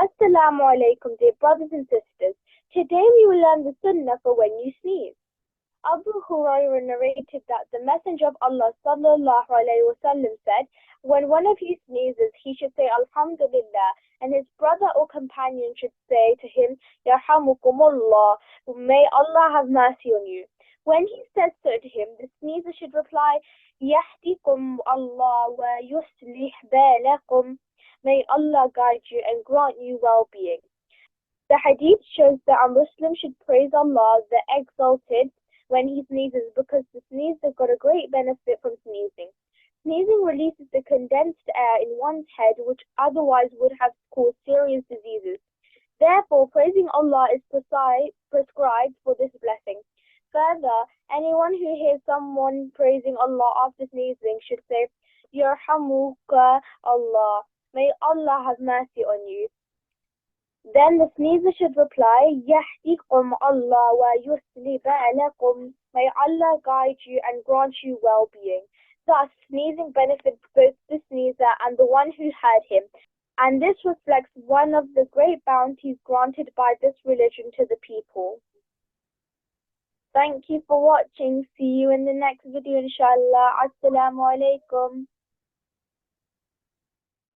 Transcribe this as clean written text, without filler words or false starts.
Assalamu alaikum, dear brothers and sisters. Today we will learn the sunnah for when you sneeze. Abu Hurairah narrated that the Messenger of Allah sallallahu alaihi wasallam said, when one of you sneezes, he should say Alhamdulillah, and his brother or companion should say to him, Yarhamukumullah, may Allah have mercy on you. When he says so to him, the sneezer should reply, Yahdikum Allah wa yuslih balakum. May Allah guide you and grant you well-being. The hadith shows that a Muslim should praise Allah, the Exalted, when he sneezes, because the sneezer got a great benefit from sneezing. Sneezing releases the condensed air in one's head, which otherwise would have caused serious diseases. Therefore, praising Allah is prescribed for this blessing. Further, anyone who hears someone praising Allah after sneezing should say, Yarhamuka Allah. May Allah have mercy on you. Then the sneezer should reply, Yahdikum Allah wa yusli ba'alakum. May Allah guide you and grant you well-being. Thus, sneezing benefits both the sneezer and the one who heard him. And this reflects one of the great bounties granted by this religion to the people. Thank you for watching. See you in the next video, inshallah. Assalamu alaikum.